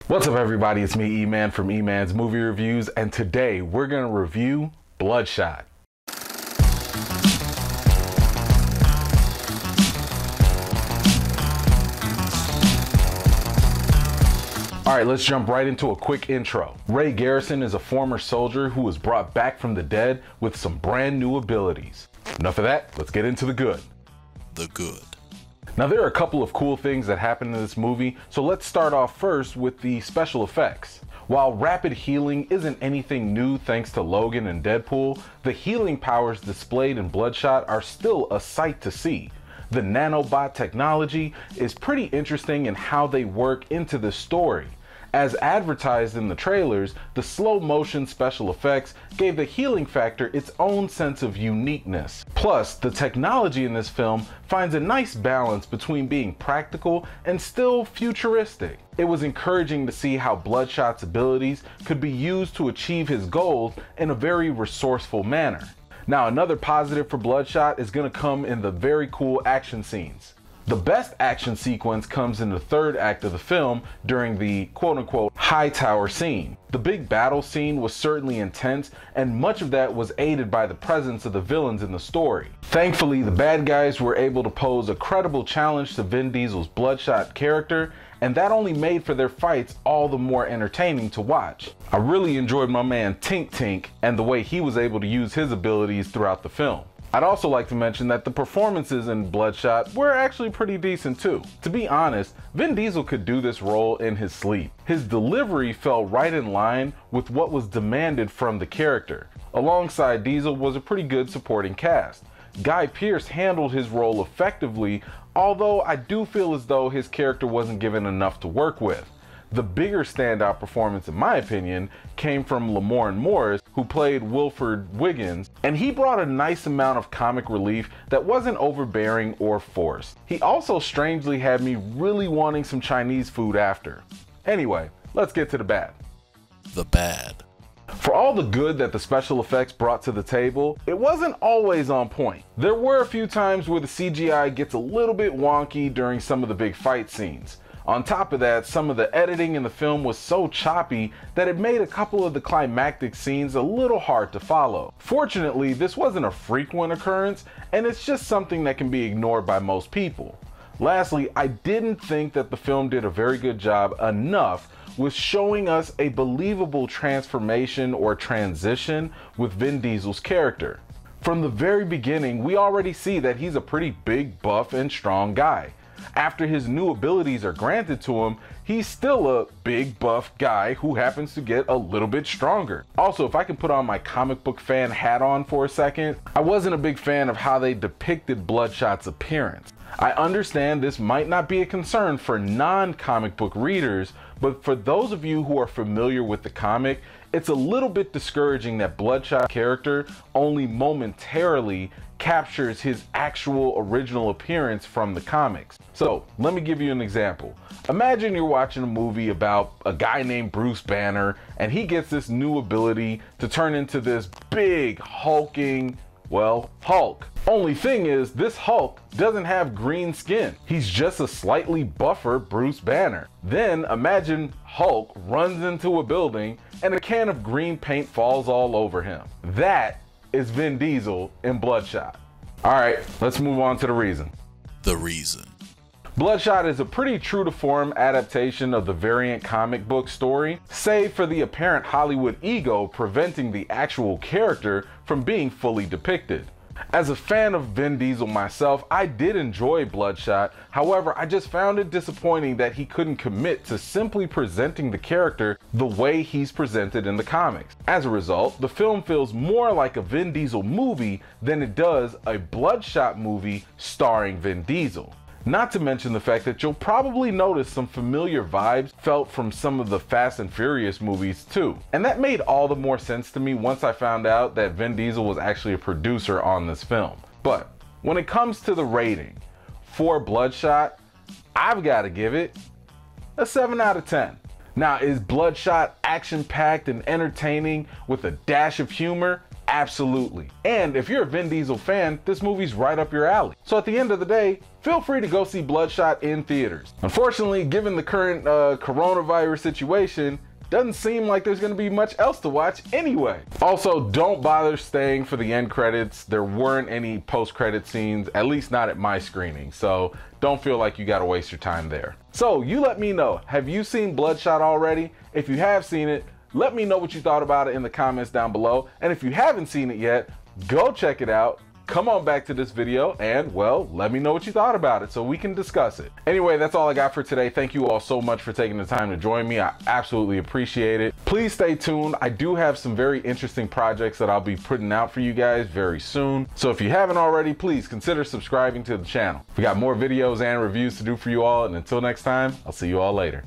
What's up everybody, it's me E-Man from E-Man's Movie Reviews, and today we're gonna review Bloodshot. Alright, let's jump right into a quick intro. Ray Garrison is a former soldier who was brought back from the dead with some brand new abilities. Enough of that, let's get into the good. The good. Now there are a couple of cool things that happen in this movie, so let's start off first with the special effects. While rapid healing isn't anything new thanks to Logan and Deadpool, the healing powers displayed in Bloodshot are still a sight to see. The nanobot technology is pretty interesting in how they work into the story. As advertised in the trailers, the slow motion special effects gave the healing factor its own sense of uniqueness. Plus, the technology in this film finds a nice balance between being practical and still futuristic. It was encouraging to see how Bloodshot's abilities could be used to achieve his goals in a very resourceful manner. Now, another positive for Bloodshot is going to come in the very cool action scenes. The best action sequence comes in the third act of the film during the quote-unquote high tower scene. The big battle scene was certainly intense, and much of that was aided by the presence of the villains in the story. Thankfully, the bad guys were able to pose a credible challenge to Vin Diesel's Bloodshot character, and that only made for their fights all the more entertaining to watch. I really enjoyed my man Tink Tink and the way he was able to use his abilities throughout the film. I'd also like to mention that the performances in Bloodshot were actually pretty decent too. To be honest, Vin Diesel could do this role in his sleep. His delivery fell right in line with what was demanded from the character. Alongside Diesel was a pretty good supporting cast. Guy Pearce handled his role effectively, although I do feel as though his character wasn't given enough to work with. The bigger standout performance, in my opinion, came from Lamorne Morris, who played Wilford Wiggins, and he brought a nice amount of comic relief that wasn't overbearing or forced. He also strangely had me really wanting some Chinese food after. Anyway, let's get to the bad. The bad. For all the good that the special effects brought to the table, it wasn't always on point. There were a few times where the CGI gets a little bit wonky during some of the big fight scenes. On top of that, some of the editing in the film was so choppy that it made a couple of the climactic scenes a little hard to follow. Fortunately, this wasn't a frequent occurrence, and it's just something that can be ignored by most people. Lastly, I didn't think that the film did a very good job enough with showing us a believable transformation or transition with Vin Diesel's character. From the very beginning, we already see that he's a pretty big, buff, and strong guy. After his new abilities are granted to him, he's still a big buff guy who happens to get a little bit stronger. Also, if I can put on my comic book fan hat on for a second, I wasn't a big fan of how they depicted Bloodshot's appearance. I understand this might not be a concern for non-comic book readers, but for those of you who are familiar with the comic, it's a little bit discouraging that Bloodshot's character only momentarily captures his actual original appearance from the comics. So let me give you an example. Imagine you're watching a movie about a guy named Bruce Banner, and he gets this new ability to turn into this big hulking, well, Hulk. Only thing is, this Hulk doesn't have green skin. He's just a slightly buffer Bruce Banner. Then imagine Hulk runs into a building and a can of green paint falls all over him. That is Vin Diesel in Bloodshot. Alright, let's move on to the reason. The reason. Bloodshot is a pretty true to form adaptation of the variant comic book story, save for the apparent Hollywood ego preventing the actual character from being fully depicted. As a fan of Vin Diesel myself, I did enjoy Bloodshot. However, I just found it disappointing that he couldn't commit to simply presenting the character the way he's presented in the comics. As a result, the film feels more like a Vin Diesel movie than it does a Bloodshot movie starring Vin Diesel. Not to mention the fact that you'll probably notice some familiar vibes felt from some of the Fast and Furious movies too. And that made all the more sense to me once I found out that Vin Diesel was actually a producer on this film. But when it comes to the rating for Bloodshot, I've got to give it a 7 out of 10. Now, is Bloodshot action-packed and entertaining with a dash of humor? Absolutely. And if you're a Vin Diesel fan, this movie's right up your alley. So at the end of the day, feel free to go see Bloodshot in theaters. Unfortunately, given the current coronavirus situation, doesn't seem like there's going to be much else to watch anyway. Also, don't bother staying for the end credits. There weren't any post-credit scenes, at least not at my screening, so don't feel like you got to waste your time there. So you let me know, have you seen Bloodshot already? If you have seen it, let me know what you thought about it in the comments down below. And if you haven't seen it yet, go check it out. Come on back to this video and, well, let me know what you thought about it so we can discuss it. Anyway, that's all I got for today. Thank you all so much for taking the time to join me. I absolutely appreciate it. Please stay tuned. I do have some very interesting projects that I'll be putting out for you guys very soon. So if you haven't already, please consider subscribing to the channel. We got more videos and reviews to do for you all. And until next time, I'll see you all later.